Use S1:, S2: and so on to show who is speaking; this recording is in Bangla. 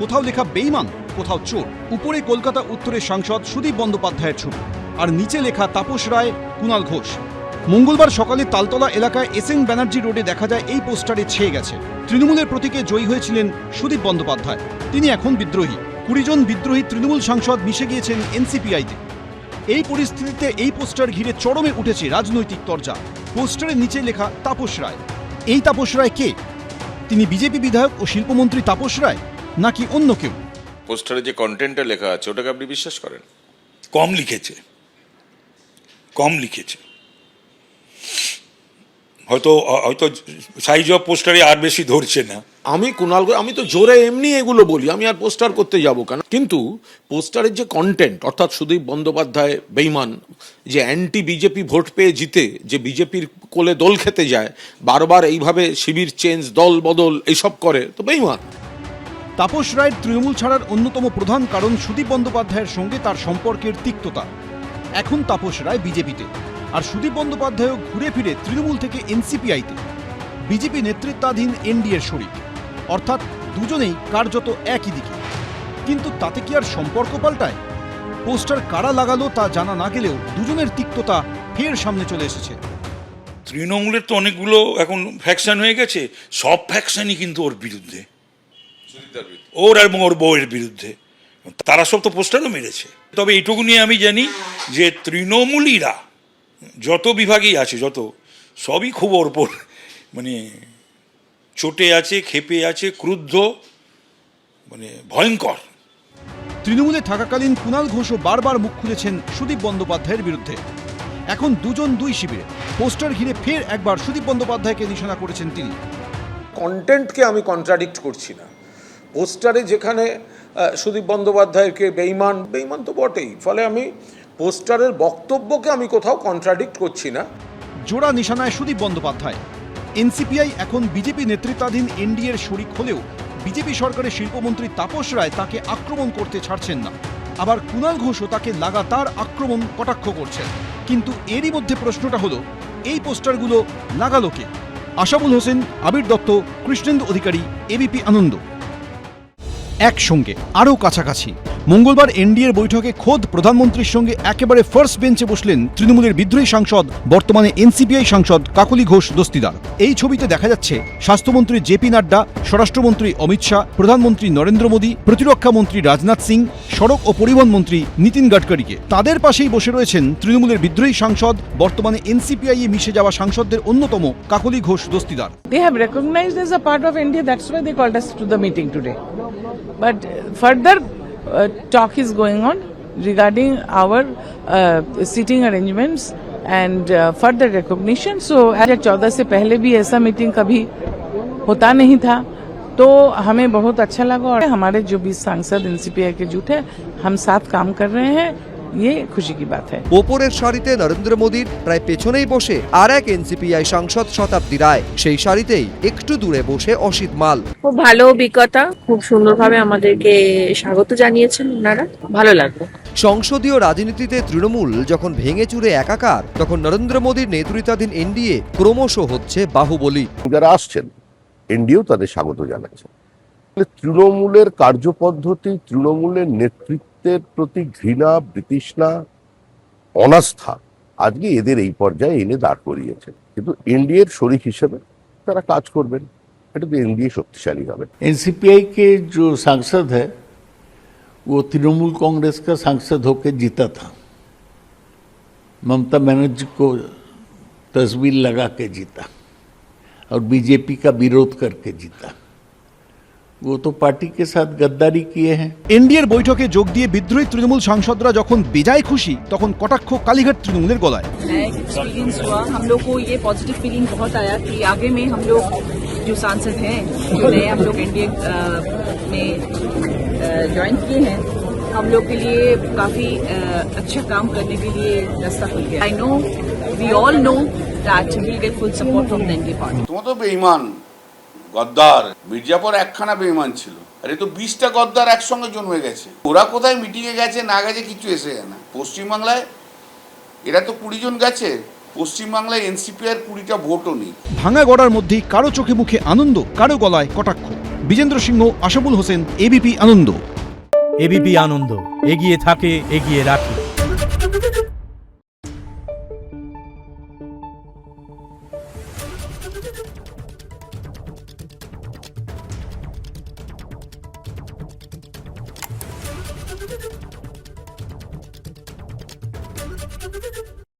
S1: কোথাও লেখা বেঈমান, কোথাও চোর। উপরে কলকাতা উত্তরের সাংসদ সুদীপ বন্দ্যোপাধ্যায়ের ছবি, আর নিচে লেখা তাপস রায়, কুণাল ঘোষ। মঙ্গলবার সকালে তালতলা এলাকায় এসএন ব্যানার্জি রোডে দেখা যায় এই পোস্টারে ছেয়ে গেছে। তৃণমূলের প্রতীকে জয়ী হয়েছিলেন সুদীপ বন্দ্যোপাধ্যায়, তিনি এখন বিদ্রোহী। 20 জন বিদ্রোহী তৃণমূল সাংসদ মিশে গিয়েছেন এনসিপিআইতে। এই পরিস্থিতিতে এই পোস্টার ঘিরে চরমে উঠেছে রাজনৈতিক তরজা। পোস্টারের নিচে লেখা তাপস রায়। এই তাপস রায় কে? তিনি বিজেপি বিধায়ক ও শিল্পমন্ত্রী তাপস রায়, নাকি অন্য কেউ?
S2: পোস্টারে যে কন্টেন্টটা লেখা আছে ওটাকে আপনি বিশ্বাস করেন?
S3: কম লিখেছে, হয়তো সাইজ অফ পোস্টারে আর বেশি ধরছে না।
S4: আমি তো জোরে এমনি এগুলো বলি, আমি আর পোস্টার করতে যাব কেন? কিন্তু পোস্টারের যে কন্টেন্ট, অর্থাৎ সুদীপ বন্দ্যোপাধ্যায় বেঈমান, যে অ্যান্টি বিজেপি ভোট পেয়ে জিতে যে বিজেপির কোলে দোল খেতে যায়, বারবার এইভাবে শিবির চেঞ্জ, দল বদল এইসব করে, তো বেঈমান।
S1: তাপস রায়ের তৃণমূল ছাড়ার অন্যতম প্রধান কারণ সুদীপ বন্দ্যোপাধ্যায়ের সঙ্গে তার সম্পর্কের তিক্ততা। এখন তাপস রায় বিজেপিতে, আর সুদীপ বন্দ্যোপাধ্যায়ও ঘুরে ফিরে তৃণমূল থেকে এনসিপিআইতে। বিজেপি নেতৃত্বাধীন এনডিএর শরিক, অর্থাৎ দুজনেই কার্যত একই দিকে। কিন্তু তাতে কি আর সম্পর্ক পাল্টায়? পোস্টার কারা লাগালো তা জানা না গেলেও দুজনের তিক্ততা ফের সামনে চলে এসেছে।
S3: তৃণমূলের তো অনেকগুলো এখন ফ্যাকশন হয়ে গেছে, সব ফ্যাকশনই কিন্তু ওর বিরুদ্ধে, ওর এবং ওর বউয়ের বিরুদ্ধে। তারা সব তো পোস্টারও মেরেছে। তবে এইটুকু নিয়ে আমি জানি যে তৃণমূলীরা যত বিভাগেই আছে, যত সবই খুব ওর উপর মানে চটে আছে, ক্ষেপে আছে, ক্রুদ্ধ, মানে ভয়ঙ্কর।
S1: তৃণমূলে থাকাকালীন কুণাল ঘোষও বারবার মুখ খুলেছেন সুদীপ বন্দ্যোপাধ্যায়ের বিরুদ্ধে। এখন দুজন দুই শিবিরে। পোস্টার ঘিরে ফের একবার সুদীপ বন্দ্যোপাধ্যায়কে নিশানা করেছেন তিনি।
S4: কন্টেন্টকে আমি কন্ট্রাডিক্ট করছি না। পোস্টারে যেখানে সুদীপ বন্দ্যোপাধ্যায়কে বেঈমান তো বটেই, ফলে আমি পোস্টারের বক্তব্যকে আমি কোথাও কন্ট্রাডিক্ট করছি না।
S1: জোড়া নিশানায় সুদীপ বন্দ্যোপাধ্যায়। এনসিপিআই এখন বিজেপি নেতৃত্বাধীন এনডিএর শরিক হলেও বিজেপি সরকারের শিল্পমন্ত্রী তাপস রায় তাকে আক্রমণ করতে ছাড়ছেন না। আবার কুণাল ঘোষও তাকে লাগাতার আক্রমণ কটাক্ষ করছেন। কিন্তু এরই মধ্যে প্রশ্নটা হলো, এই পোস্টারগুলো লাগালো কে? আশাবুল হোসেন, আবির দত্ত, কৃষ্ণেন্দু অধিকারী, এবিপি আনন্দ। একসঙ্গে আরও কাছাকাছি মঙ্গলবার এনডিএর বৈঠকে খোদ প্রধানমন্ত্রীর সঙ্গে একেবারে ফার্স্ট বেঞ্চে বসলেন তৃণমূলের বিদ্রোহী সাংসদ, বর্তমানে এনসিপিআই সাংসদ কাকলি ঘোষ দস্তিদার। এই ছবিতে দেখা যাচ্ছে স্বাস্থ্যমন্ত্রী জেপি নাড্ডা, স্বরাষ্ট্রমন্ত্রী অমিত শাহ, প্রধানমন্ত্রী নরেন্দ্র মোদী, প্রতিরক্ষা মন্ত্রী রাজনাথ সিং, সড়ক ও পরিবহন মন্ত্রী নীতিন গাডকারিকে। তাদের পাশেই বসে রয়েছেন তৃণমূলের বিদ্রোহী সাংসদ, বর্তমানে এনসিপিআই এ মিশে যাওয়া সাংসদদের অন্যতম Kakoli Ghosh Dastidar.
S5: They have recognized as a part of India, that's why they called us to the meeting today. But further talk is going on regarding our seating arrangements and further recognition. So 2014 से पहले भी ऐसा मीटिंग कभी होता नहीं था, तो हमें बहुत अच्छा लगा। और हमारे जो 20 सांसद एनसीपीआई के जुट है, हम साथ काम कर रहे हैं, ये खुशी की बात है।
S6: ওপরের সারিতে নরেন্দ্র মোদীর প্রায় পেছনেই বসে আর এক এনসিপিআই সাংসদ শতাব্দী রায়, সেই সারিতেই একটু দূরে বসে অসিত মাল।
S7: খুব ভালো অভিজ্ঞতা, খুব সুন্দরভাবে আমাদেরকে স্বাগত জানিয়েছেন ওনারা, ভালো লাগলো।
S6: সংসদীয় রাজনীতিতে তৃণমূল যখন ভেঙে চুরে একাকার, তখন নরেন্দ্র মোদীর নেতৃত্বাধীন এনডিএ ক্রমশ হচ্ছে বাহুবলী।
S8: যারা আসছেন এনডিএও তাদের স্বাগত জানাচ্ছে। তৃণমূলের কার্যপদ্ধতি, তৃণমূলের নেতৃত্বের প্রতি ঘৃণা, বিতৃষ্ণা, অনাস্থা আজকে এদের এই পর্যায়ে এনে দাঁড় করিয়েছে। কিন্তু এনডিএর শরিক হিসেবে তারা কাজ করবেন, এটা তো এনডিএ শক্তিশালী হবে।
S9: एनसीपीआई के जो सांसद है वो तृणमूल कांग्रेस का सांसद होकर जीता था, ममता बनर्जी को तस्वीर लगा के जीता और बीजेपी का विरोध करके जीता। वो तो पार्टी के साथ गद्दारी किए हैं।
S1: এনডিএর বৈঠকে যোগ দিয়ে বিদ্রোহী তৃণমূল সাংসদরা যখন বেজায় খুশি, তখন কটাক্ষ কালীঘাট তৃণমূলের গলায়।
S5: एक्सपीरियंस हुआ, हम लोग को ये पॉजिटिव फीलिंग बहुत आया कि आगे में हम लोग जो सांसद हैं, जो नए हम लोग एनडीए में ज्वाइन किए हैं, हम लोग के लिए काफी अच्छा काम करने के लिए रास्ता खुल गया। I know, we all know that we will get full support from the NDA party.
S2: তোমার তো বেঈমান, গদ্দার, মির্জাপুর একখানা বেঈমান ছিল, আরে তো 20টা গদ্দার একসঙ্গে জন্মে গেছে। ওরা কোথায় মিটিংয়ে গেছে না গেছে কিছু এসে যায় না। পশ্চিমবাংলায় এরা তো 20 জন গেছে, পশ্চিমবাংলায় এনসিপিআর 20টা ভোটও নেই।
S1: ভাঙা গড়ার মধ্যেই কারো চোখে মুখে আনন্দ, কারো গলায় কটাক্ষ। বিজেন্দ্র সিংহ, আশাবুল হোসেন, এবিপি আনন্দ।
S10: এবিপি আনন্দ, এগিয়ে থাকে, এগিয়ে রাখে।